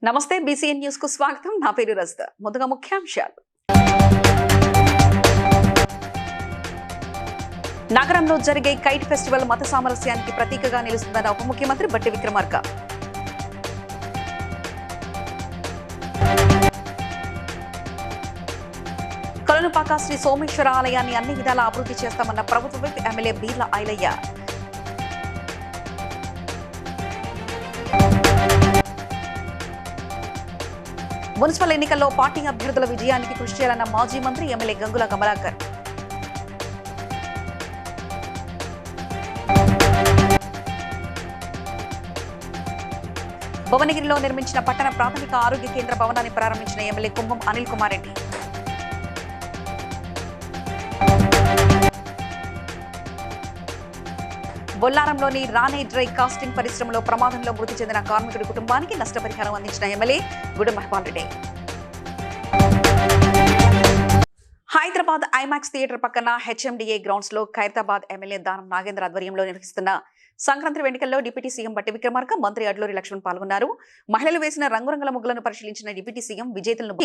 నమస్తే BCN news కు స్వాగతం. నా పేరు రజిత. ముందుగా ముఖ్యాంశాలు. నగరంలో జరిగే కైట్ ఫెస్టివల్ మత సామరస్యానికి ప్రతీకగా నిలుస్తుందన్న ఉప ముఖ్యమంత్రి బట్టి విక్రమార్క. కొలనుపాక శ్రీ సోమేశ్వర ఆలయాన్ని అన్ని విధాలా అభివృద్ధి చేస్తామన్న ప్రభుత్వ whip MLA Beerla Ailaiah. Municipal ఎన్నికల్లో పార్టీ అభ్యర్థుల విజయానికి కృషి చేయాలన్న మాజీ మంత్రి ఎమ్మెల్యే గంగుల కమలాకర్. భువనగిరిలో నిర్మించిన పట్టణ ప్రాథమిక ఆరోగ్య కేంద్ర భవనాన్ని ప్రారంభించిన ఎమ్మెల్యే కుంభం అనిల్ కుమార్ రెడ్డి. బొల్లారంలోని రానే డ్రై కాస్టింగ్ పరిశ్రమలో ప్రమాదంలో మృతి చెందిన కార్మికుడి కుటుంబానికి నష్టపరిహారం అందించిన MLA Gudem Mahaban Reddy. Hyderabad IMAX theatre పక్కన హెచ్ఎండిఏ గ్రౌండ్స్ లో ఖైరతాబాద్ ఎమ్మెల్యే దానం నాగేంద్ర ఆధ్వర్యంలో నిర్వహిస్తున్న సంక్రాంతి వేడుకల్లో డిప్యూటీ సీఎం బట్టి విక్రమార్క, మంత్రి అడ్లూరి లక్ష్మణ్ పాల్గొన్నారు. మహిళలు వేసిన రంగురంగుల ముగ్గులను పరిశీలించిన డిప్యూటీ సీఎం విజేతలను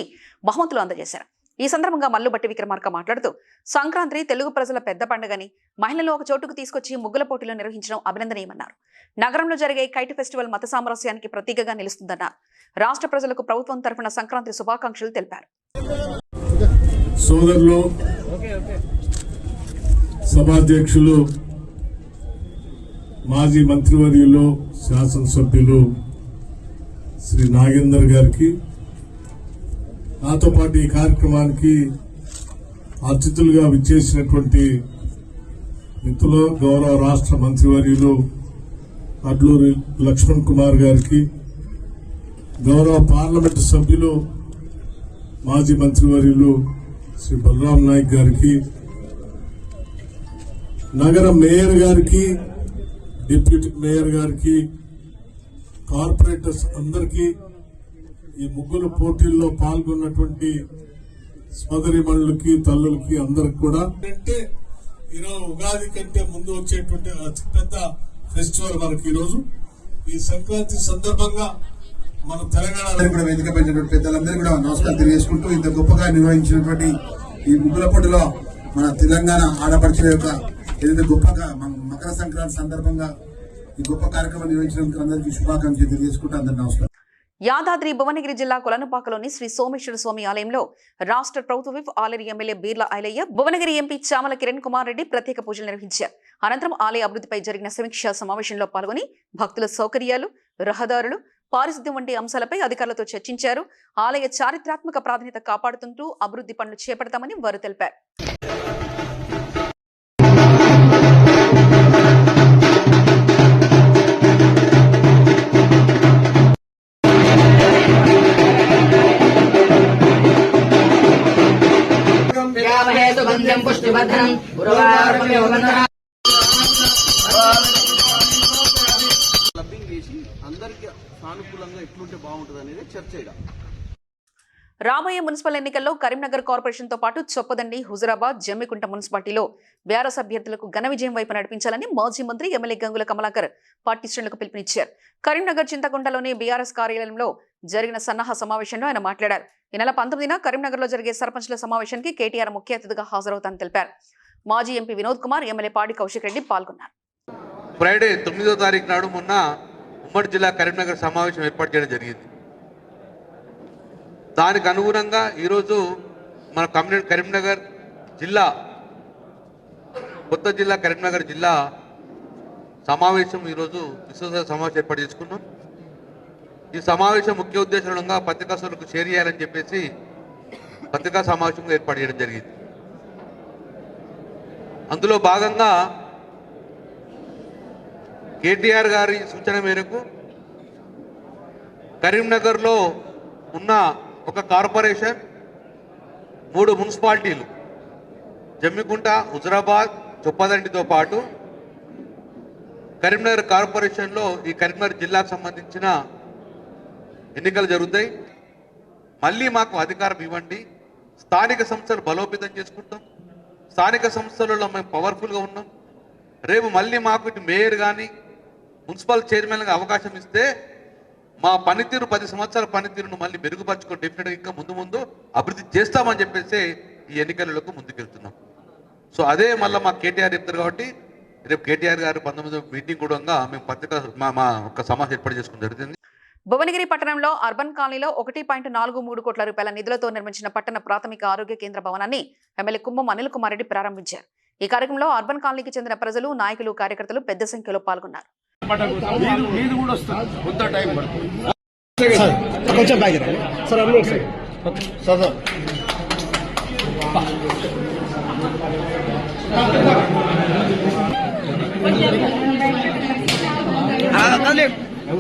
బహుమతులు అందజేశారు. ఈ సందర్భంగా మల్లు బట్టి విక్రమార్క మాట్లాడుతూ, సంక్రాంతి తెలుగు ప్రజల పెద్ద పండుగని మహిళలు ఒక చోటుకు తీసుకొచ్చి ముగ్గుల పోటీలు నిర్వహించడం అభినందనీయమన్నారు. నగరంలో జరిగే కైట్ ఫెస్టివల్ మత సామరస్యానికి ప్రతీకగా నిలుస్తుందన్నారు. రాష్ట్ర ప్రజలకు ప్రభుత్వం తరఫున సంక్రాంతి శుభాకాంక్షలు తెలిపారు. సోదరులు, సభాధ్యక్షులు, మాజీ మంత్రివర్యులు, శాసనసభ్యులు శ్రీ నాగేందర్ గారికి, నాతో పాటు ఈ కార్యక్రమానికి అతిథులుగా విచ్చేసినటువంటి మిత్రులు, గౌరవ రాష్ట్ర మంత్రివర్యులు అడ్లూరి లక్ష్మణ్ కుమార్ గారికి, గౌరవ పార్లమెంటు సభ్యులు మాజీ మంత్రివర్యులు శ్రీ బలరాం నాయక్ గారికి, నగర మేయర్ గారికి, డిప్యూటీ మేయర్ గారికి, కార్పొరేటర్స్ అందరికీ, ఈ ముగ్గుల పోటీల్లో పాల్గొన్నటువంటి సోదరిమణులకి, తల్లులకి అందరికి కూడా అంటే ఈరోజు ఉగాది కంటే ముందు వచ్చేటువంటి అతిపెద్ద ఫెస్టివల్ మనకి ఈరోజు ఈ సంక్రాంతి సందర్భంగా మన తెలంగాణ కూడా వేదిక పెట్టినటువంటి పెద్దలందరూ కూడా నమస్కారం తెలియజేసుకుంటూ, ఇంత గొప్పగా నిర్వహించినటువంటి ఈ ముగ్గుల పోటీలో మన తెలంగాణ ఆడపడుచుల యొక్క ఏదైతే గొప్పగా మకర సంక్రాంతి సందర్భంగా ఈ గొప్ప కార్యక్రమం నిర్వహించినందుకు అందరికీ శుభాకాంక్షలు తెలియజేసుకుంటూ అందరికీ నమస్కారం. యాదాద్రి భువనగిరి జిల్లా కొలనుపాకలోని శ్రీ సోమేశ్వర స్వామి ఆలయంలో రాష్ట్ర ప్రభుత్వ whip Aler MLA Beerla Ailaiah, Bhuvanagiri MP Chamala Kiran Kumar Reddy ప్రత్యేక పూజలు నిర్వహించారు. అనంతరం ఆలయ అభివృద్ధిపై జరిగిన సమీక్షా సమావేశంలో పాల్గొని భక్తుల సౌకర్యాలు, రహదారులు, పారిశుద్ధ్యం వంటి అంశాలపై అధికారులతో చర్చించారు. ఆలయ చారిత్రాత్మక ప్రాధాన్యత కాపాడుతుంటూ అభివృద్ధి పనులు చేపడతామని వారు తెలిపారు. రాబోయే మున్సిపల్ ఎన్నికల్లో కరీంనగర్ కార్పొరేషన్ తో పాటు చొప్పదండి, హుజురాబాద్, జమ్మికుంట మున్సిపాలిటీలో బీఆర్ఎస్ అభ్యర్థులకు ఘన విజయం వైపు నడిపించాలని మాజీ మంత్రి ఎమ్మెల్యే గంగుల కమలాకర్ పార్టీ శ్రేణులకు పిలుపునిచ్చారు. కరీంనగర్ చింతకుంటలోని బీఆర్ఎస్ కార్యాలయంలో జరిగిన సన్నాహ సమావేశంలో ఆయన మాట్లాడారు. ఈ నెల 19న కరీంనగర్ లో జరిగే సర్పంచ్ల సమావేశానికి కేటీఆర్ ముఖ్య అతిథిగా హాజరవుతానని తెలిపారు. మాజీ ఎంపీ వినోద్ కుమార్, ఎమ్మెల్యే పాడి కౌశిక్ రెడ్డి పాల్గొన్నారు. ఫ్రైడే 9వ తారీఖు నాడు మొన్న ఉమ్మడి జిల్లా కరీంనగర్ సమావేశం ఏర్పాటు చేయడం జరిగింది. దానికి అనుగుణంగా ఈరోజు మన కరీంనగర్ జిల్లా, కొత్త జిల్లా కరీంనగర్ జిల్లా సమావేశం ఈరోజు విశ్వసభ సమావేశం ఏర్పాటు చేసుకున్నాం. ఈ సమావేశం ముఖ్య ఉద్దేశంగా పత్రికా సోదరులకు షేర్ చేయాలని చెప్పేసి పత్రికా సమావేశం ఏర్పాటు చేయడం జరిగింది. అందులో భాగంగా కేటీఆర్ గారి సూచన మేరకు కరీంనగర్లో ఉన్న ఒక కార్పొరేషన్, 3 మున్సిపాలిటీలు జమ్మికుంట, హుజురాబాద్, చొప్పదండితో పాటు కరీంనగర్ కార్పొరేషన్లో ఈ కరీంనగర్ జిల్లాకు సంబంధించిన ఎన్నికలు జరుగుతాయి. మళ్ళీ మాకు అధికారం ఇవ్వండి, స్థానిక సంస్థలు బలోపేతం చేసుకుంటాం, స్థానిక సంస్థలలో మేము పవర్ఫుల్గా ఉన్నాం. రేపు మళ్ళీ మాకు ఇటు మేయర్ కానీ మున్సిపల్ చైర్మన్గా అవకాశం ఇస్తే మా పనితీరు 10 సంవత్సరాల పనితీరును మళ్ళీ మెరుగుపరచుకొని డెఫినెట్గా ఇంకా ముందు అభివృద్ధి చేస్తామని చెప్పేసి ఈ ఎన్నికలకు ముందుకెళ్తున్నాం. సో అదే మళ్ళీ మా కేటీఆర్ చెప్తారు కాబట్టి రేపు కేటీఆర్ గారు 19 మీటింగ్ కూడా మేము పత్రిక మా ఒక సమావేశం ఏర్పాటు చేసుకోవడం జరుగుతుంది. భువనగిరి పట్టణంలో అర్బన్ కాలనీలో 1.43 కోట్ల రూపాయల నిధులతో నిర్మించిన పట్టణ ప్రాథమిక ఆరోగ్య కేంద్ర భవనాన్ని ఎమ్మెల్యే కుంభం అనిల్ కుమార్ రెడ్డి ప్రారంభించారు. ఈ కార్యక్రమంలో అర్బన్ కాలనీకి చెందిన ప్రజలు, నాయకులు, కార్యకర్తలు పెద్ద సంఖ్యలో పాల్గొన్నారు.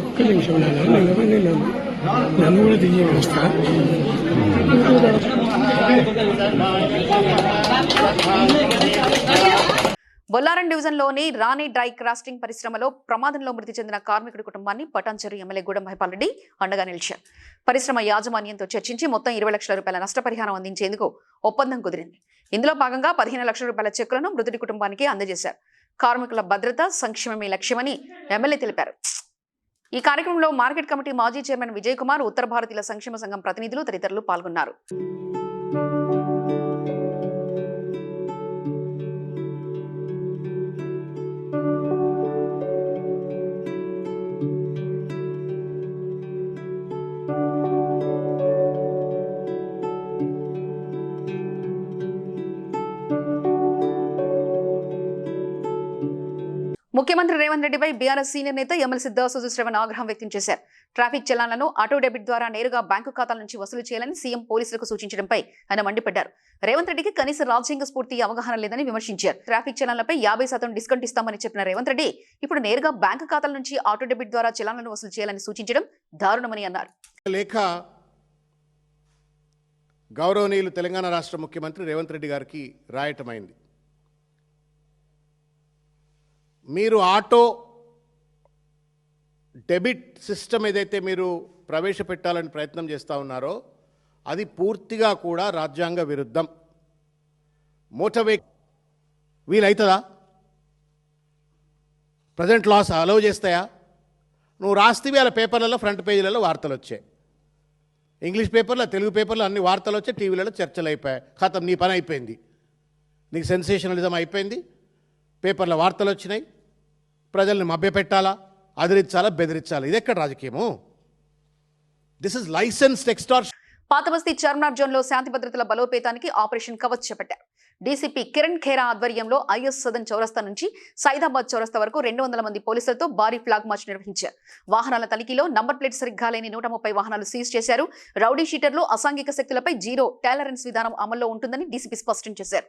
ఒక్క నిమిషం నన్ను కూడా దిగి వస్తా. బొల్లారం డివిజన్లోని రాణి డ్రై క్రాస్టింగ్ పరిశ్రమలో ప్రమాదంలో మృతి చెందిన కార్మికుడి కుటుంబాన్ని పటాన్చెరు ఎమ్మెల్యే గూడెం మహిపాల్ రెడ్డి అండగా నిలిచారు. పరిశ్రమ యాజమాన్యంతో చర్చించి మొత్తం 20 లక్షల రూపాయల నష్టపరిహారం అందించేందుకు ఒప్పందం కుదిరింది. ఇందులో భాగంగా 15 లక్షల రూపాయల చెక్కులను మృతుడి కుటుంబానికి అందజేశారు. కార్మికుల భద్రత, సంక్షేమమే లక్ష్యమని ఎమ్మెల్యే తెలిపారు. ఈ కార్యక్రమంలో మార్కెట్ కమిటీ మాజీ చైర్మన్ విజయ్ కుమార్, ఉత్తర భారతీయుల సంక్షేమ సంఘం ప్రతినిధులు తదితరులు పాల్గొన్నారు. ముఖ్యమంత్రి రేవంత్ రెడ్డిపై బీఆర్ఎస్ సీనియర్ నేత ఎమ్మెల్సీ దాసోజు శ్రవణ్ ఆగ్రహం వ్యక్తం చేశారు. ట్రాఫిక్ చలాన్లను ఆటో డెబిట్ ద్వారా నేరుగా బ్యాంకు ఖాతాల నుంచి వసూలు చేయాలని సీఎం పోలీసులకు సూచించడంపై ఆయన మండిపడ్డారు. రేవంత్ రెడ్డికి కనీస రాజ్యాంగ స్ఫూర్తి అవగాహన లేదని విమర్శించారు. ట్రాఫిక్ చలాన్లపై 50% డిస్కౌంట్ ఇస్తామని చెప్పిన రేవంత్ రెడ్డి ఇప్పుడు నేరుగా బ్యాంకు ఖాతాల నుంచి ఆటో డెబిట్ ద్వారా చలాన్లను వసూలు చేయాలని సూచించడం దారుణమని అన్నారు. లేఖ గౌరవనీయులు తెలంగాణ రాష్ట్ర ముఖ్యమంత్రి రేవంత్ రెడ్డి గారికి రాయటమైంది. మీరు ఆటో డెబిట్ సిస్టమ్ ఏదైతే మీరు ప్రవేశపెట్టాలని ప్రయత్నం చేస్తూ ఉన్నారో అది పూర్తిగా కూడా రాజ్యాంగ విరుద్ధం. మోటార్ వెహికల్ వీలవుతుందా? ప్రజెంట్ లాస్ అలౌ చేస్తాయా? నువ్వు రాస్తేవి అలా పేపర్లలో ఫ్రంట్ పేజీలలో వార్తలు వచ్చాయి, ఇంగ్లీష్ పేపర్లో, తెలుగు పేపర్లో అన్ని వార్తలు వచ్చాయి, టీవీలలో చర్చలు అయిపోయాయి. ఖతం, నీ పని అయిపోయింది, నీకు సెన్సేషనలిజం అయిపోయింది, పేపర్లో వార్తలు వచ్చినాయి, ప్రజల్ని మభ్యపెట్టాలా, అదిరించాలా, బెదిరించాలా. ఇది ఎక్కడ రాజకీయము? This is licensed extortion. Pathabasti Charminar జోన్లో శాంతి భద్రతల బలోపేతానికి ఆపరేషన్ కవచ్ చేపట్టారు. డీసీపీ కిరణ్ ఖేరా ఆధ్వర్యంలో ఐఎస్ సదన్ చౌరస్తా నుంచి సైదాబాద్ చౌరస్తా వరకు 200 మంది పోలీసులతో భారీ ఫ్లాగ్ మార్చ్ నిర్వహించారు. వాహనాల తనిఖీలో నంబర్ ప్లేట్ సరిగ్గా లేని 130 వాహనాలు సీజ్ చేశారు. రౌడీ షీటర్లు, అసాంఘిక శక్తులపై జీరో టాలరెన్స్ విధానం అమల్లో ఉంటుందని డీసీపీ స్పష్టం చేశారు.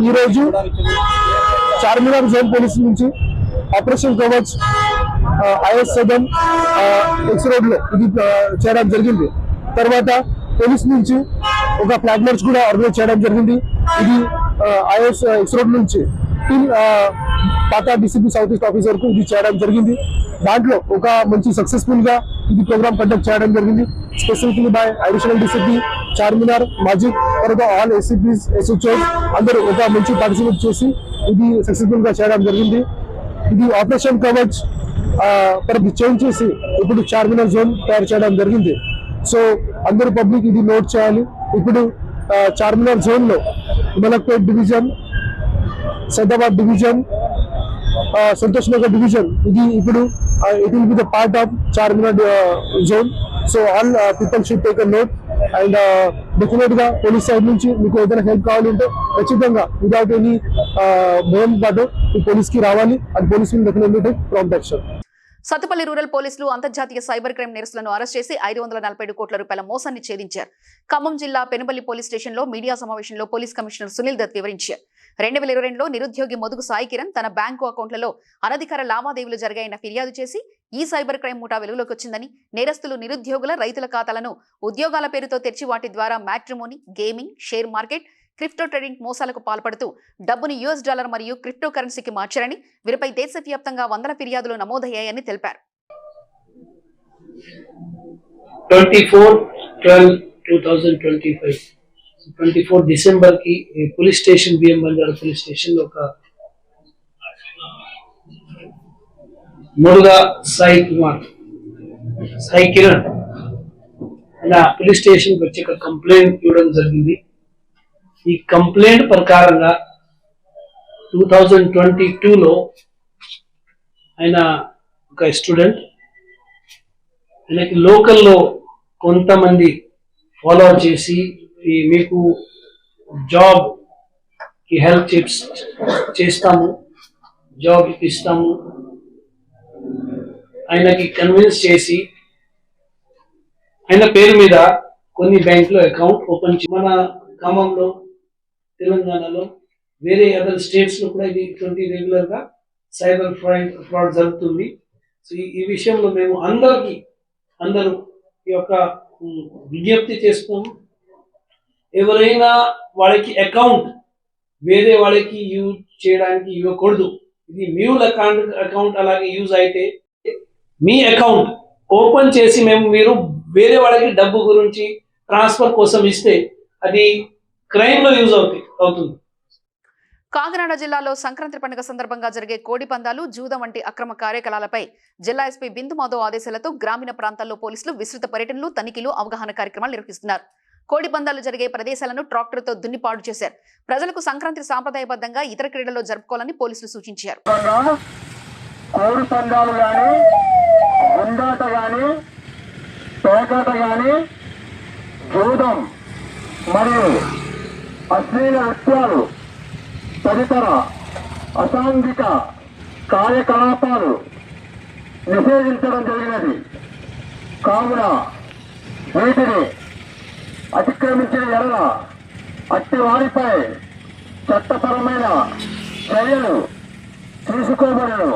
ఈ రోజు చార్మినార్ జోన్ పోలీసు నుంచి operation Kavach is Sadan X road లో ఇది చేయడం జరిగింది. తర్వాత పోలీస్ నుంచి ఒక ఫ్లాగ్ మార్చ్ కూడా ఆర్గనైజ్ చేయడం జరిగింది. ఇది ఐఎస్ ఎక్స్ రోడ్ నుంచి పాత డీసీపీ సౌత్ ఈస్ట్ ఆఫీస్ వరకు ఇది చేయడం జరిగింది. దాంట్లో ఒక మంచి సక్సెస్ఫుల్ గా ఇది ప్రోగ్రామ్ కండక్ట్ చేయడం జరిగింది. Specifically by additional DCP Charminar, Majid, తర్వాత ఆల్ ఏసీపీస్, ఎస్హెచ్ఓస్ అందరూ ఒక మంచి పార్టిసిపేట్ చేసి ఇది సక్సెస్ఫుల్ గా చేయడం జరిగింది. ఇది ఆపరేషన్ కవచ్ చేంజ్ చేసి ఇప్పుడు చార్మినార్ జోన్ తయారు చేయడం జరిగింది. సో అందరూ పబ్లిక్ ఇది నోట్ చేయాలి. ఇప్పుడు చార్మినార్ జోన్ లో Malakpet division, Saidabad division, Santosh Nagar division ఇది ఇప్పుడు it will be the part of Charminar zone. So all people should take a note and definite గా పోలీస్ సైడ్ నుంచి మీకు ఏదైనా హెల్ప్ కావాలంటే ఖచ్చితంగా విదౌట్ ఎనీ భయం పాటు ఈ పోలీస్ కి రావాలి and police will definitely take prompt action. Sathupalli rural పోలీసులు అంతర్జాతీయ సైబర్ క్రైమ్ నేరస్తులను అరెస్ట్ చేసి 547 కోట్ల రూపాయల మోసాన్ని ఛేదించారు. ఖమ్మం జిల్లా పెనుబల్లి పోలీస్ స్టేషన్లో మీడియా సమావేశంలో పోలీస్ కమిషనర్ సునీల్ దత్ వివరించారు. 2022లో నిరుద్యోగి మొదుగు సాయి కిరణ్ తన బ్యాంకు అకౌంట్లలో అనధికార లావాదేవీలు జరిగాయన్న ఫిర్యాదు చేసి ఈ సైబర్ క్రైమ్ ముఠా వెలుగులోకి వచ్చిందని, నేరస్తులు నిరుద్యోగుల, రైతుల ఖాతాలను ఉద్యోగాల పేరుతో తెరిచి వాటి ద్వారా matrimony, gaming, share market, crypto trading మోసాలకు పాల్పడుతూ డబ్బుని $US మరియు క్రిప్టో కరెన్సీకి మార్చారని, వీరిపై దేశవ్యాప్తంగా 100 ఫిర్యాదులు నమోదయ్యాయని తెలిపారు. 24/12/2025 24 డిసెంబర్ కి police station, BM Banjara police station లో ఒక మురుగా సాయి కిరణ్ ఇలా పోలీస్ స్టేషన్కి వచ్చి ఒక కంప్లైంట్ ఇవ్వడం జరిగింది. ఈ కంప్లైంట్ ప్రకారంగా 2022లో ఆయన ఒక స్టూడెంట్, ఆయనకి లోకల్లో కొంతమంది ఫాలో చేసి మీకు జాబ్ కి హెల్ప్ చేస్తాము, జాబ్ ఇస్తాము, ఆయనకి కన్విన్స్ చేసి ఆయన పేరు మీద కొన్ని బ్యాంకులో అకౌంట్ ఓపెన్ మన ఖమ్మంలో, తెలంగాణలో, వేరే అదర్ స్టేట్స్ లో కూడా ఇది ఇటువంటి రెగ్యులర్ గా సైబర్ ఫ్రాడ్ జరుగుతుంది. సో ఈ విషయంలో మేము అందరూ ఈ యొక్క విజ్ఞప్తి చేస్తాము. ఎవరైనా వాళ్ళకి అకౌంట్ వేరే వాళ్ళకి యూజ్ చేయడానికి ఇవ్వకూడదు. ఇది మ్యూల్ అకౌంట్ అలాగే యూజ్ అయితే మీ అకౌంట్ ఓపెన్ చేసి మీరు వేరే వాళ్ళకి డబ్బు గురించి ట్రాన్స్ఫర్ కోసం ఇస్తే అది క్రైమ్ లో యూజ్ అవుతుంది. కాకినాడ జిల్లాలో సంక్రాంతి పండుగ సందర్భంగా జరిగే కోడి పందాలు, జూదం వంటి అక్రమ కార్యకలాపాలపై జిల్లా ఎస్పీ బిందు మాధవ్ ఆదేశాలతో గ్రామీణ ప్రాంతాల్లో పోలీసులు విస్తృత పర్యటనలు, తనిఖీలు, అవగాహన కార్యక్రమాలు నిర్వహిస్తున్నారు. కోడి పందాలు జరిగే ప్రదేశాలను ట్రాక్టర్తో దున్నిపాడు చేశారు. ప్రజలకు సంక్రాంతి సాంప్రదాయబద్ధంగా ఇతర క్రీడల్లో జరుపుకోవాలని పోలీసులు సూచించారు. కోడి పందాలు గాని, గుండాట గాని, తోకాట గాని, జూదం మరియు అశ్లీల నృత్యాలు తదితర అసాంఘిక కార్యకలాపాలు నిషేధించడం జరిగినది. కావున వీటిని అతిక్రమించిన ఎడల అట్టి వారిపై చట్టపరమైన చర్యలు తీసుకోబడను.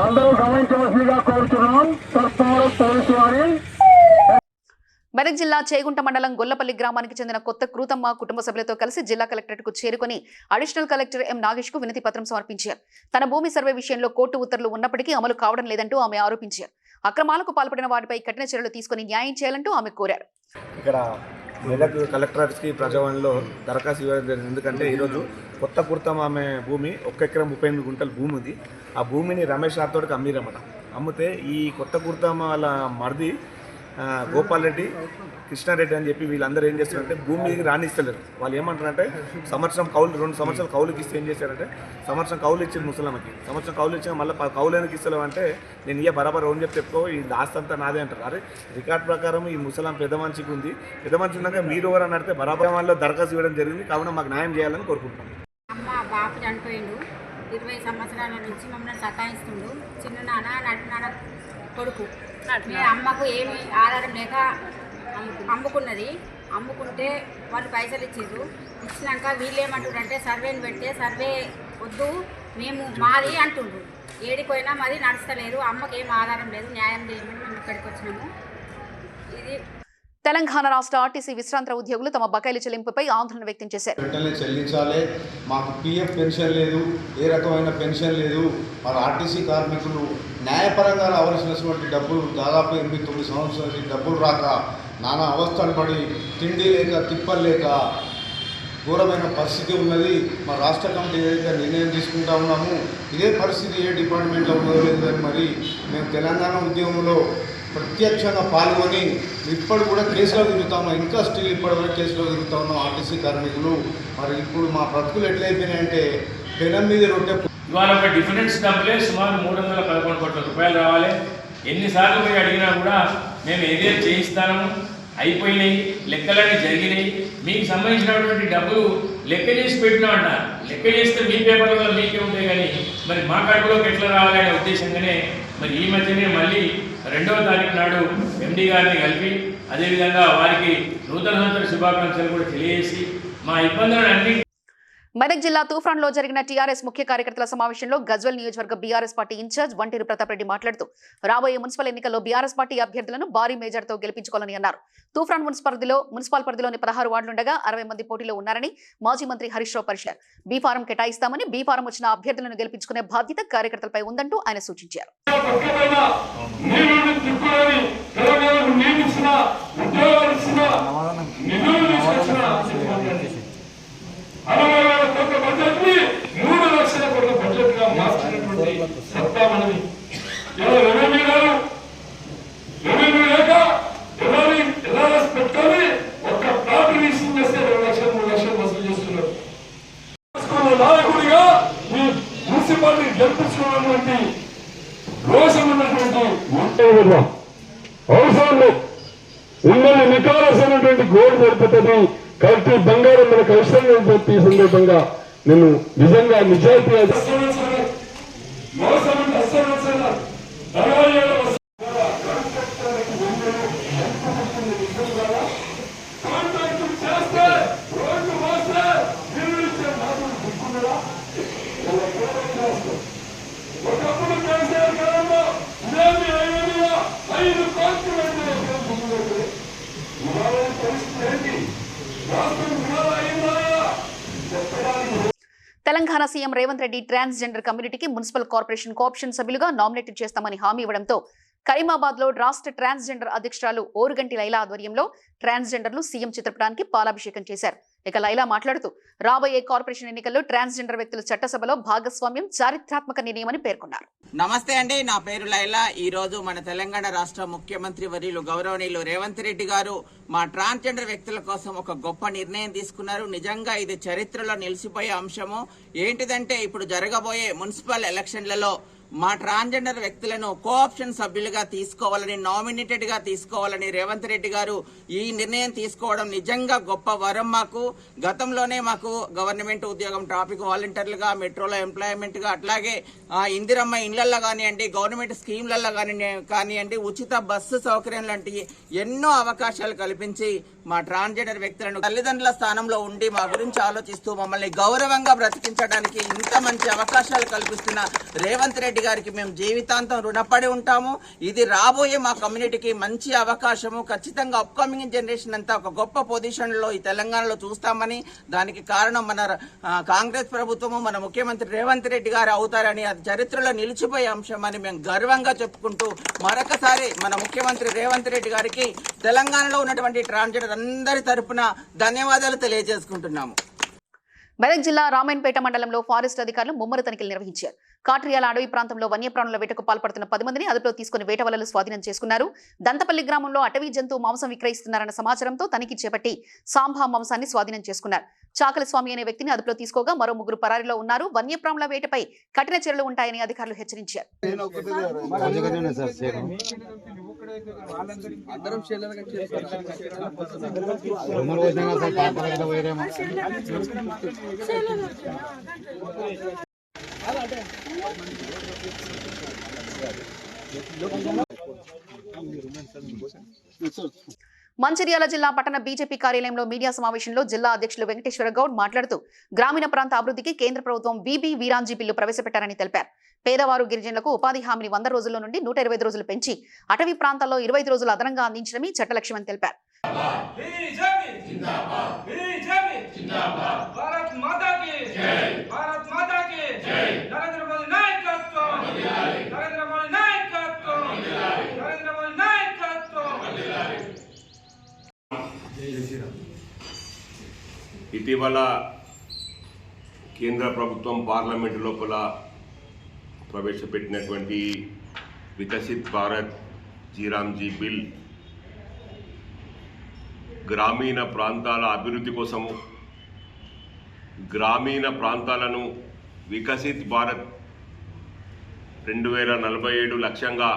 అందరూ గమనించవలసిందిగా కోరుతున్నాం. సర్కారు పోలీసు వారి. మెదక్ జిల్లా చేగుంట మండలం గొల్లపల్లి గ్రామానికి చెందిన కొత్త క్రూతమ్మ కుటుంబ సభ్యులతో కలిసి జిల్లా కలెక్టరేట్ కు చేరుకుని అడిషనల్ కలెక్టర్ ఎం నాగేష్ కు వినతి పత్రం సమర్పించారు. తన భూమి సర్వే విషయంలో కోర్టు ఉత్తర్వులు ఉన్నప్పటికీ అమలు కావడం లేదంటూ ఆమె ఆరోపించారు. అక్రమాలకు పాల్పడిన వారిపై కఠిన చర్యలు తీసుకుని న్యాయం చేయాలంటూ ఆమె కోరారు. ఇక్కడ మెదక్ కలెక్టరేట్స్కి ప్రజావాణిలో దరఖాస్తు ఇవ్వడం జరిగింది. ఎందుకంటే ఈరోజు కొత్త కుర్తం ఆమె భూమి 1 ఎకరం 38 గుంటల భూమి ఉంది. ఆ భూమిని రమేష్ రాథోడ్కి అమ్మిరన్నమాట. అమ్మితే ఈ కొత్త కుర్తం వాళ్ళ మరిది గోపాల్ రెడ్డి, కృష్ణారెడ్డి అని చెప్పి వీళ్ళందరూ ఏం చేస్తారంటే భూమి రాణిస్తలేరు. వాళ్ళు ఏమంటారంటే సంవత్సరం కౌలు, 2 సంవత్సరాలు కౌలుకి ఇస్తే ఏం చేశారంటే సంవత్సరం కౌలు ఇచ్చింది ముసలమ్మకి. సంవత్సరం కౌలు ఇచ్చిన మళ్ళీ కౌలు ఇస్తలేవు అంటే నేను ఇయ్య బరాబర్ ఓన్ చెప్తే చెప్పుకో, ఈ ఆస్తి అంతా నాదే అంటారు. అరే రికార్డ్ ప్రకారం ఈ ముసలం పెద్ద మనిషికి ఉంది. పెద్ద మనిషి ఉన్నాక మీరు ఎవరు అని అడితే బరాబర్ వాళ్ళలో దరఖాస్తు ఇవ్వడం జరిగింది. కావున మాకు న్యాయం చేయాలని కోరుకుంటున్నాం. అమ్మ బాపు చనిపోయిండు. 20 సంవత్సరాల నుంచి మమ్మల్ని సతాయిస్తుండు. చిన్న నాన్న నటునాన్న కొడుకు. మీ అమ్మకు ఏమి ఆధారం లేక అమ్ముకున్నది. అమ్ముకుంటే వాళ్ళు పైసలు ఇచ్చిండ్రు. ఇచ్చినాక వీళ్ళు ఏమంటుండ్రంటే సర్వేని పెడితే సర్వే వద్దు, మేము మాది అంటుండ్రు. ఏడిపోయినా మాది నడుస్తలేదు. అమ్మకి ఏం ఆధారం లేదు. న్యాయం చేయమని మేము ఇక్కడికి వచ్చినాము. ఇది తెలంగాణ రాష్ట్ర ఆర్టీసీ విశ్రాంత ఉద్యోగులు తమ బకాయిల చెల్లింపుపై ఆందోళన వ్యక్తం చేశారు. వెంటనే చెల్లించాలి. మాకు పీఎఫ్ పెన్షన్ లేదు, ఏ రకమైన పెన్షన్ లేదు. మరి ఆర్టీసీ కార్మికులు న్యాయపరంగా రావాల్సినటువంటి డబ్బులు దాదాపు 8-9 సంవత్సరాలు డబ్బులు రాక నానా అవస్థలు పడి తిండి లేక తిప్పలు లేక ఘోరమైన పరిస్థితి ఉన్నది. మా రాష్ట్ర కమిటీ ఏదైతే నిర్ణయం తీసుకుంటా ఉన్నాము, ఇదే పరిస్థితి ఏ డిపార్ట్మెంట్లో ఉన్నదో లేదని మరి మేము తెలంగాణ ఉద్యమంలో ప్రత్యక్షంగా పాల్గొని ఇప్పుడు కూడా కేసులో తిరుగుతా ఉన్నాం. ఇంకా స్టిల్ ఇప్పటివరకు కేసులో తిరుగుతూ ఉన్నాం ఆర్టీసీ కార్మికులు. మరి ఇప్పుడు మా బ్రతుకులు ఎట్లయిపోయినాయంటే పెనం మీద రొట్టె. ఇవాళ ఒక డిఫరెన్స్ డబ్బులే సుమారు 311 కోట్ల రూపాయలు రావాలి. ఎన్నిసార్లు పోయి అడిగినా కూడా మేము ఏదైతే చేయిస్తాము, అయిపోయినాయి, లెక్కలన్నీ జరిగినాయి, మీకు సంబంధించినటువంటి డబ్బులు లెక్క చేసి పెట్టినామంటారు. లెక్క చేస్తే మీ పేపర్లలో మీకే ఉంటాయి, కానీ మరి మా కడుపులోకి ఎట్లా రావాలనే ఉద్దేశంగానే మరి ఈ మధ్యనే మళ్ళీ 2వ తారీఖు నాడు ఎండీ గారిని కలిపి అదేవిధంగా వారికి నూతన సంవత్సర శుభాకాంక్షలు కూడా తెలియజేసి మా ఇబ్బందులను అన్ని. మెదక్ జిల్లా తూఫాన్లో జరిగిన టీఆర్ఎస్ ముఖ్య కార్యకర్తల సమావేశంలో గజ్వెల్ నియోజకవర్గ BRS party incharge Vanteru Pratap Reddy మాట్లాడుతూ రాబోయే మున్సిపల్ ఎన్నికల్లో బీఆర్ఎస్ పార్టీ అభ్యర్థులను భారీ మేజర్తో గెలిపించుకోవాలని అన్నారు. తూఫాన్ మున్సిపల్ పరిధిలోని 16 వార్డులుండగా 60 మంది పోటీలో ఉన్నారని మాజీ మంత్రి హరీష్ రావు పరిచారు. బీ ఫారం కేటాయిస్తామని, బీ ఫారం వచ్చిన అభ్యర్థులను గెలిపించుకునే బాధ్యత కార్యకర్తలపై ఉందంటూ ఆయన సూచించారు. కదా, అవసరం లేదు. మిమ్మల్ని నికాలసినటువంటి గోల్డ్ దొరుకుతుంది, కల్తీ బంగారం మనకు అవసరం లేకపోతే ఈ సందర్భంగా నేను నిజంగా నిజాయితీగా తెలంగాణ సీఎం రేవంత్ రెడ్డి ట్రాన్స్జెండర్ కమ్యూనిటీకి మున్సిపల్ కార్పొరేషన్ కోఆప్షన్ సభ్యులుగా నామినేట్ చేస్తామని హామీ ఇవ్వడంతో కరీమాబాద్ లో రాష్ట్ర ట్రాన్స్జెండర్ అధ్యక్షురాలు ఓరుగంటి లైలా ఆధ్వర్యంలో ట్రాన్స్జెండర్లు సీఎం చిత్రపటానికి పాలాభిషేకం చేశారు. ఇక లైలా మాట్లాడుతూ రాబోయే కార్పొరేషన్ ఎన్నికల్లో ట్రాన్స్జెండర్ వ్యక్తుల చట్టసభలో భాగస్వామ్యం చారిత్రాత్మక నిర్ణయమని పేర్కొన్నారు. నమస్తే అండి, నా పేరు లైలా. ఈ రోజు మన తెలంగాణ రాష్ట్ర ముఖ్యమంత్రి వర్యులు గౌరవనీయులు రేవంత్ రెడ్డి గారు మా ట్రాన్స్జెండర్ వ్యక్తుల కోసం ఒక గొప్ప నిర్ణయం తీసుకున్నారు. నిజంగా ఇది చరిత్రలో నిలిచిపోయే అంశము. ఏంటిదంటే ఇప్పుడు జరగబోయే మున్సిపల్ ఎలక్షన్లలో మా ట్రాన్స్జెండర్ వ్యక్తులను కోఆప్షన్ సభ్యులుగా తీసుకోవాలని, నామినేటెడ్ గా తీసుకోవాలని రేవంత్ రెడ్డి గారు ఈ నిర్ణయం తీసుకోవడం నిజంగా గొప్ప వరం మాకు. గతంలోనే మాకు గవర్నమెంట్ ఉద్యోగం, ట్రాఫిక్ వాలంటీర్లుగా, మెట్రోలో ఎంప్లాయ్మెంట్ గా, అట్లాగే ఇందిరమ్మ ఇండ్లల్లో కానివ్వండి, గవర్నమెంట్ స్కీమ్లలో కానివ్వండి, ఉచిత బస్సు సౌకర్యం లాంటి ఎన్నో అవకాశాలు కల్పించి మా ట్రాన్స్జెండర్ వ్యక్తులను తల్లిదండ్రుల స్థానంలో ఉండి మా గురించి ఆలోచిస్తూ మమ్మల్ని గౌరవంగా బ్రతికించడానికి ఇంత మంచి అవకాశాలు కల్పిస్తున్న రేవంత్ రెడ్డి గారికి మేము జీవితాంతం రుణపడి ఉంటాము. ఇది రాబోయే మా కమ్యూనిటీకి మంచి అవకాశము. ఖచ్చితంగా అప్కమింగ్ జనరేషన్ అంతా ఒక గొప్ప పొజిషన్ లో ఈ తెలంగాణలో చూస్తామని, దానికి కారణం మన కాంగ్రెస్ ప్రభుత్వము, మన ముఖ్యమంత్రి రేవంత్ రెడ్డి గారు అవుతారని, అది చరిత్రలో నిలిచిపోయే అంశం అని మేము గర్వంగా చెప్పుకుంటూ మరొకసారి మన ముఖ్యమంత్రి రేవంత్ రెడ్డి గారికి తెలంగాణలో ఉన్నటువంటి ట్రాన్స్జెండర్ అందరి తరపున ధన్యవాదాలు తెలియజేసుకుంటున్నాము. మెదక్ జిల్లా రామాయణపేట మండలంలో ఫారెస్ట్ అధికారులు ముమ్మర తనిఖీలు నిర్వహించారు. కాట్రియాల అడవి ప్రాంతంలో వన్యప్రాణుల వేటకు పాల్పడుతున్న 10 మందిని అదుపులో తీసుకుని వేట వలలు స్వాధీనం చేసుకున్నారు. దంతపల్లి గ్రామంలో అటవీ జంతువు మాంసం విక్రయిస్తున్నారన్న సమాచారంతో తనిఖీ చేపట్టి సాంబా మాంసాన్ని స్వాధీనం చేసుకున్నారు. చాకలి స్వామి అనే వ్యక్తిని అదుపులో తీసుకోగా మరో 3 పరారీలో ఉన్నారు. వన్యప్రాణుల వేటపై కఠిన చర్యలు ఉంటాయని అధికారులు హెచ్చరించారు. మంచిర్యాల జిల్లా పట్టణ బీజేపీ కార్యాలయంలో మీడియా సమావేశంలో జిల్లా అధ్యక్షులు వెంకటేశ్వర గౌడ్ మాట్లాడుతూ గ్రామీణ ప్రాంత అభివృద్ధికి కేంద్ర ప్రభుత్వం బీబీ వీరాంజీ బిల్లు ప్రవేశపెట్టారని తెలిపారు. పేదవారు గిరిజనులకు ఉపాధి హామీని 100 రోజుల్లో నుండి 125 రోజులు పెంచి అటవీ ప్రాంతాల్లో 25 రోజులు అదనంగా అందించడమే చట్ట లక్ష్యమని తెలిపారు. ఇటీవల కేంద్ర ప్రభుత్వం పార్లమెంటు లోపల ప్రవేశపెట్టినటువంటి వికసిత్ భారత్ జీరామ్జీ బిల్ గ్రామీణ ప్రాంతాల అభివృద్ధి కోసము, గ్రామీణ ప్రాంతాలను వికసిత్ భారత్ 2047 లక్ష్యంగా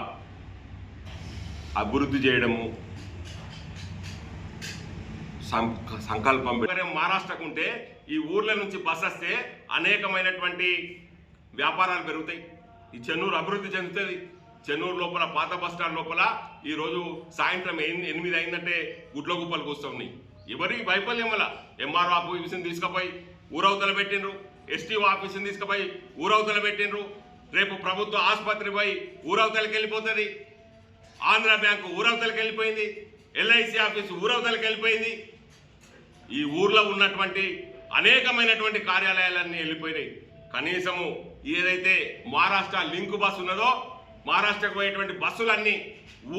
అభివృద్ధి చేయడము సంకల్పం. మహారాష్ట్రకు ఉంటే ఈ ఊర్ల నుంచి బస్ వస్తే అనేకమైనటువంటి వ్యాపారాలు పెరుగుతాయి. ఈ చెన్నూరు అభివృద్ధి చెందుతుంది. చెన్నూరు లోపల పాత బస్ స్టాండ్ లోపల ఈరోజు సాయంత్రం 8 అయిందంటే గుడ్ల గుప్పలు కూస్తున్నాయి. ఎవరి వైఫల్యం వల్ల ఎంఆర్ఓ ఆఫీసుని తీసుకుపోయి ఊరవతల పెట్టిండ్రు, ఎస్టీఓ ఆఫీసుని తీసుకుపోయి ఊరవతల పెట్టిండ్రు. రేపు ప్రభుత్వ ఆసుపత్రి పోయి ఊరవతలకి వెళ్ళిపోతుంది. ఆంధ్ర బ్యాంకు ఊరవతలకి వెళ్ళిపోయింది. ఎల్ఐసి ఆఫీసు ఊరవతలకి వెళ్ళిపోయింది. ఈ ఊర్లో ఉన్నటువంటి అనేకమైనటువంటి కార్యాలయాలన్నీ వెళ్ళిపోయినాయి. కనీసము ఏదైతే మహారాష్ట్ర లింక్ బస్సు ఉన్నదో, మహారాష్ట్రకు పోయేటువంటి బస్సులన్నీ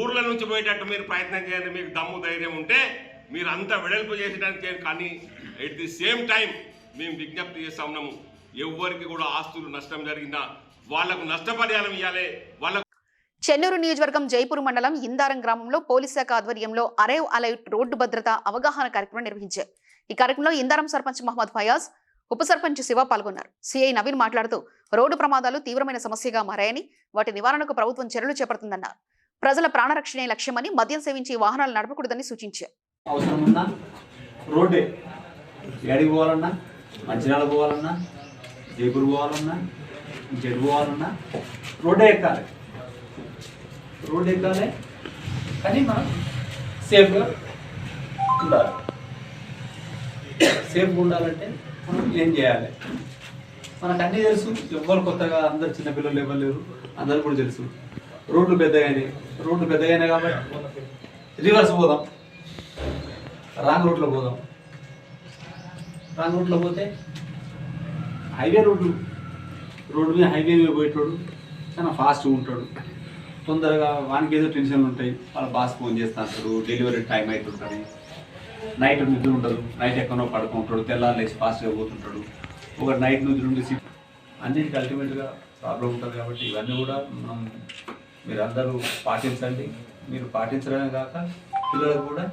ఊర్ల నుంచి పోయేటట్టు మీరు ప్రయత్నం చేయండి. మీకు దమ్ము ధైర్యం ఉంటే మీరు అంతా వెడల్పు చేసేటానికి చేయండి. కానీ ఎట్ ది సేమ్ టైం మేము విజ్ఞప్తి చేస్తా ఉన్నాము, ఎవరికి కూడా ఆస్తులు నష్టం జరిగినా వాళ్లకు నష్టపరిహారం ఇవ్వాలి. వాళ్ళకు చెన్నూరు నియోజకవర్గం జైపూర్ మండలం ఇందారం గ్రామంలో పోలీస్ శాఖ ఆధ్వర్యంలో అరైవ్ అలైట్ రోడ్డు భద్రత అవగాహన కార్యక్రమం నిర్వహించారు. ఈ కార్యక్రమంలో ఇందారం సర్పంచ్ మహమ్మద్ ఫయాజ్, ఉప సర్పంచ్ శివ పాల్గొన్నారు. సిఐ నవీన్ మాట్లాడుతూ రోడ్డు ప్రమాదాలు తీవ్రమైన సమస్యగా మారాయని, వాటి నివారణకు ప్రభుత్వం చర్యలు చేపడుతుందన్నారు. ప్రజల ప్రాణరక్షణే లక్ష్యమని మద్యం సేవించి వాహనాలు నడపకూడదని సూచించారు. అవసరం ఉన్నా రోడ్డే ఏడికి పోవాలన్నా, మంచిర్యాల పోవాలన్నా, జైపూర్ పోవాలన్నా, జెడ్ పోవాలన్నా రోడ్డే ఎక్కాలి. కానీ మనం సేఫ్గా ఉండాలి. సేఫ్గా ఉండాలంటే మనం ఏం చేయాలి? మనకు అన్నీ తెలుసు. ఎవ్వరు కొత్తగా అందరు చిన్నపిల్లలు ఎవరు లేరు, అందరు కూడా తెలుసు. రోడ్లు పెద్దగానే కాబట్టి రివర్స్ పోదాం, రాంగ్ రూట్లో పోదాం. రాంగ్ రూట్లో పోతే రోడ్డు మీద హైవే మీద పోయేటోడు చాలా ఫాస్ట్గా ఉంటాడు. తొందరగా వానికి ఏదో టెన్షన్లు ఉంటాయి. వాళ్ళ బాస్ ఫోన్ చేస్తూ ఉంటారు, డెలివరీ టైం అవుతుంటుంది, నైట్ నిద్ర ఉండదు, నైట్ ఎక్కడో పడుకుంటాడు, తెల్లారు లేచి ఫాస్ట్గా పోతుంటాడు. ఒక నైట్ నుంచి 2 సీట్ అన్నిటికీ అల్టిమేట్గా ప్రాబ్లం ఉంటుంది. కాబట్టి ఇవన్నీ కూడా మీరు అందరూ పాటించండి. మీరు పాటించడమే కాక పిల్లలకు కూడా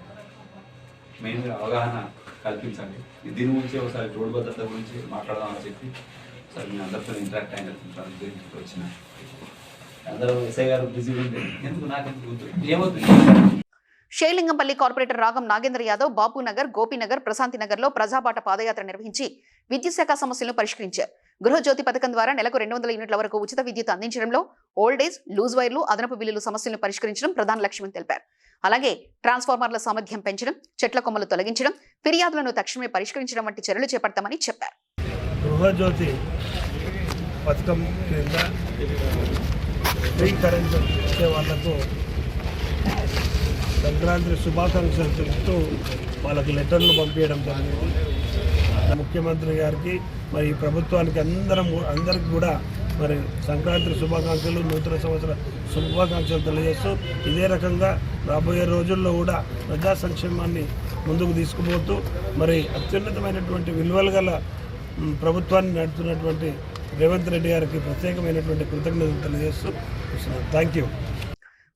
మెయిన్గా అవగాహన కల్పించండి. దీని గురించి ఒకసారి రోడ్డు భద్రత గురించి మాట్లాడదామని చెప్పి ఒకసారి మీ అందరితో ఇంటరాక్ట్ అయినట్టు వచ్చిన అందరూ ఎస్ఐ గారు బిజీగా ఉంటే ఎందుకు నాకెందుకు ఏమవుతుంది. షేలింగంపల్లి కార్పొరేటర్ రాగం నాగేంద్ర యాదవ్ బాపునగర్, గోపీనగర్, ప్రశాంతినగర్ లో ప్రజాబాట పాదయాత్ర నిర్వహించి విద్యుత్ శాఖ సమస్యలను పరిష్కరించారు. గృహజ్యోతి పథకం ద్వారా నెలకు 200 యూనిట్ల వరకు ఉచిత విద్యుత్ అందించడంలో ఓల్డేజ్, లూజ్ వైర్లు, అదనపు బిల్లులు సమస్యలను పరిష్కరించడం ప్రధాన లక్ష్యమని తెలిపారు. అలాగే ట్రాన్స్ఫార్మర్ల సామర్థ్యం పెంచడం, చెట్ల కొమ్మలు తొలగించడం, ఫిర్యాదులను తక్షణమే పరిష్కరించడం వంటి చర్యలు చేపడతామని చెప్పారు. గృహజ్యోతి పథకం కింద ఫ్రీ కరెంట్ ఇచ్చే వాళ్లకు సంక్రాంతి శుభాకాంక్షలు తెలుపుతూ వాళ్ళకి లెటర్లు పంపించడం జరిగింది. ముఖ్యమంత్రి గారికి మరి ప్రభుత్వానికి అందరికి కూడా మరి సంక్రాంతి శుభాకాంక్షలు, నూతన సంవత్సర శుభాకాంక్షలు తెలియజేస్తూ ఇదే రకంగా రాబోయే రోజుల్లో కూడా ప్రజా సంక్షేమాన్ని ముందుకు తీసుకుపోతూ మరి అత్యున్నతమైనటువంటి విలువలు గల ప్రభుత్వాన్ని నడుపుతున్నటువంటి రేవంత్ రెడ్డి గారికి ప్రత్యేకమైనటువంటి కృతజ్ఞతలు తెలియజేస్తూ థ్యాంక్ యూ.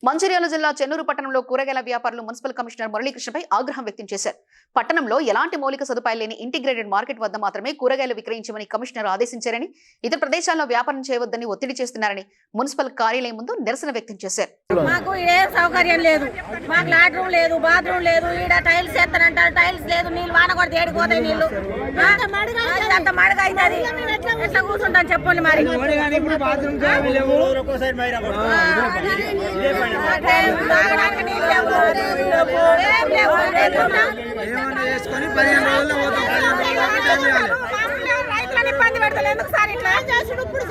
మంచిర్యాల జిల్లా చెన్నూరు పట్టణంలో కూరగాయల వ్యాపారులు మున్సిపల్ కమిషనర్ మురళీకృష్ణపై ఆగ్రహం వ్యక్తం చేశారు. పట్టణంలో ఎలాంటి మౌలిక సదుపాయాలు లేని ఇంటిగ్రేటెడ్ మార్కెట్ వద్ద మాత్రమే కూరగాయలు విక్రయించమని కమిషనర్ ఆదేశించారని, ఇతర ప్రదేశాల్లో వ్యాపారం చేయవద్దని ఒత్తిడి చేస్తున్నారని మున్సిపల్ కార్యాలయం ముందు నిరసన వ్యక్తం చేశారు. మాకు ఏ సౌకర్యం లేదు, మాకు లాట్రూమ్ లేదు, బాత్రూమ్ లేదు, ఈడ టైల్స్ వేస్తానంటారు, టైల్స్ లేదు, నీళ్ళు వాన కొడితే ఏడిపోతాయి నీళ్లు, అంత మడగా అవుతుంది. ఎట్లా కూర్చుంటాను చెప్పండి మరి. రైతులను ఇబ్బంది పెడతారు ఎందుకు సార్ ఇట్లా ఇప్పుడు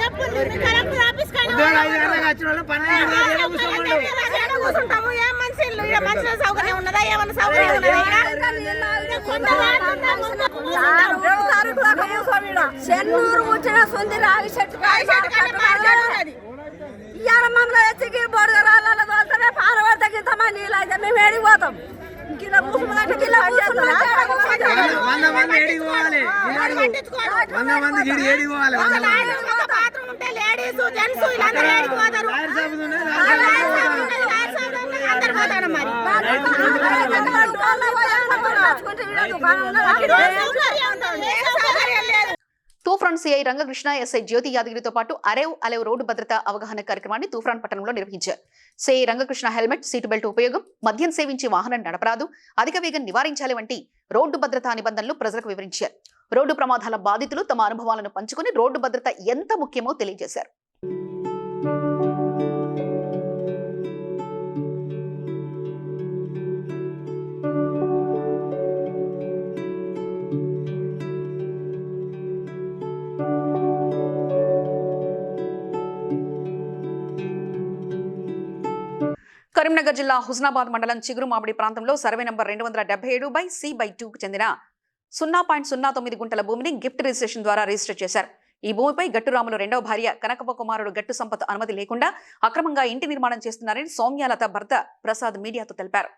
కూర్చుంటాము. ఏం మనుషులు మనుషుల సౌకర్యం ఉన్నదా, ఏమన్నా సౌకర్యం ఉన్నదా? చెన్నూరు కూర్చున్న సొంది రావి చెట్టు ఇవాళ మమ్మల్ని ఎత్తికి బొడగరాళ్ళ తోలుతామే పారబడతా నీళ్ళు అయితే మేము ఏడిపోతాం. తూఫాన్ సిఐ రంగకృష్ణ, ఎస్ఐ జ్యోతి యాదగిరితో పాటు అలేవ్ రోడ్డు భద్రతా అవగాహన కార్యక్రమాన్ని తూఫాన్ పట్టణంలో నిర్వహించారు. CI Rangakrishna helmet, seat belt ఉపయోగం, మద్యం సేవించి వాహనం నడపరాదు, అధిక వేగం నివారించాలి వంటి రోడ్డు భద్రతా నిబంధనలు ప్రజలకు వివరించారు. రోడ్డు ప్రమాదాల బాధితులు తమ అనుభవాలను పంచుకుని రోడ్డు భద్రత ఎంత ముఖ్యమో తెలియజేశారు. కరీంనగర్ జిల్లా హుస్నాబాద్ మండలం చిగురు మామిడి ప్రాంతంలో సర్వే నంబర్ 277/C/2కు చెందిన 0.09 గుంటల భూమిని గిఫ్ట్ రిజిస్ట్రేషన్ ద్వారా రిజిస్టర్ చేశారు. ఈ భూమిపై గట్టురాములు రెండవ భార్య కనకప్ప కుమారుడు గట్టు సంపత్ అనుమతి లేకుండా అక్రమంగా ఇంటి నిర్మాణం చేస్తున్నారని సౌమ్యలత భర్త ప్రసాద్ మీడియాతో తెలిపారు.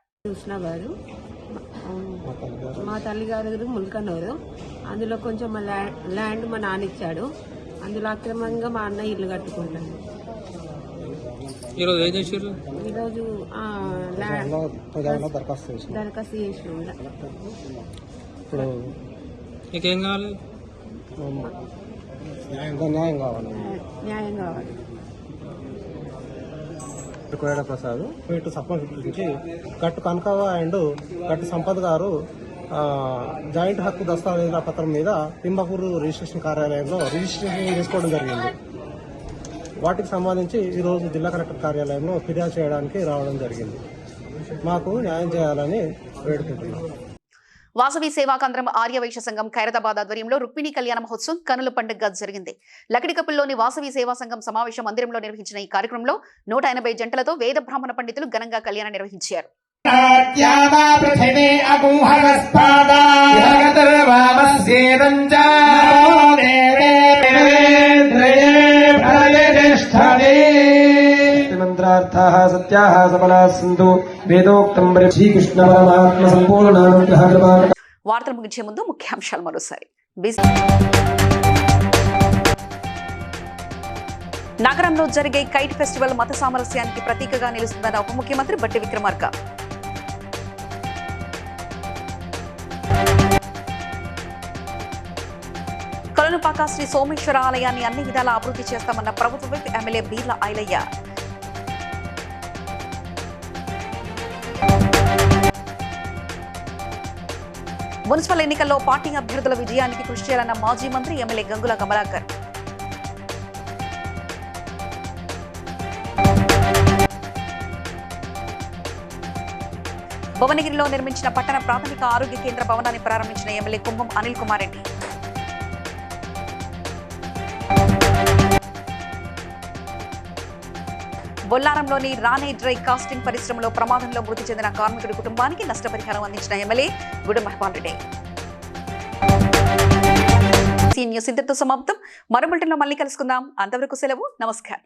మా తల్లిగారు ముల్కనూరు, అందులో కొంచెం ల్యాండ్ మా నాన్న ఇచ్చాడు. అందులో అక్రమంగా మా అన్న ఇల్లు కట్టుకుంటాను. ఈరోజు ఏం చేసారు? ఈరోజు దరఖాస్తు చేసినాం. ఇప్పుడు నీకేం కావాలి? న్యాయం కావాలి. కోయడ ప్రసాద్ ఇటు సర్పంచ్ నుంచి గట్టు కనకవ్వ అండ్ గట్టు సంపత్ గారు జాయింట్ హక్కు దస్తావేజుల పత్రం మీద తిమ్మకూరు రిజిస్ట్రేషన్ కార్యాలయంలో రిజిస్ట్రేషన్ చేసుకోవడం జరిగింది. వాటికి సంబంధించి ఈరోజు జిల్లా కలెక్టర్ కార్యాలయంలో ఫిర్యాదు చేయడానికి రావడం జరిగింది. మాకు న్యాయం చేయాలని వేడుకుంటున్నాం. వాసవి సేవా కేంద్రం ఆర్యవైశ్య సంఘం ఖైరతాబాద్ ఆధ్వర్యంలో రుక్మిణి కళ్యాణ మహోత్సవం కనుల పండుగగా జరిగింది. లకిడికప్పుల్లోని వాసవి సేవా సంఘం సమావేశ మందిరంలో నిర్వహించిన ఈ కార్యక్రమంలో 180 జంటలతో వేద బ్రాహ్మణ పండితులు ఘనంగా కళ్యాణం నిర్వహించారు. మంత్రార్థాః సత్యాః సఫలాః సంతు వేదోక్తం శ్రీకృష్ణ పరమాత్మ సంపూర్ణానుగ్రహ కృపా. వార్తలు ముగించే ముందు ముఖ్యాంశాలు మరోసారి. నగరంలో జరిగే కైట్ ఫెస్టివల్ మత సామరస్యానికి ప్రతీకగా నిలుస్తుందన్న ఉప ముఖ్యమంత్రి బట్టి విక్రమార్క. కొలనుపాక శ్రీ సోమేశ్వర ఆలయాన్ని అన్ని విధాలా అభివృద్ధి చేస్తామన్న ప్రభుత్వ whip MLA Beerla Ailaiah. Municipal ఎన్నికల్లో పార్టీ అభ్యర్థుల విజయానికి కృషి చేయాలన్న మాజీ మంత్రి ఎమ్మెల్యే గంగుల కమలాకర్. భువనగిరిలో నిర్మించిన పట్టణ ప్రాథమిక ఆరోగ్య కేంద్ర భవనాన్ని ప్రారంభించిన ఎమ్మెల్యే కుంభం అనిల్ కుమార్ రెడ్డి. బొల్లారంలోని రాణి డ్రై కాస్టింగ్ పరిశ్రమలో ప్రమాదంలో మృతి చెందిన కార్మికుడి కుటుంబానికి నష్టపరిహారం అందించిన ఎమ్మెల్యే గుడి మహిపాల్ రెడ్డి. న్యూస్ ఇంతటితో సమాప్తం. మరో బులెటిన్లో మళ్ళీ కలుసుకుందాం. అంతవరకు సెలవు. నమస్కారం.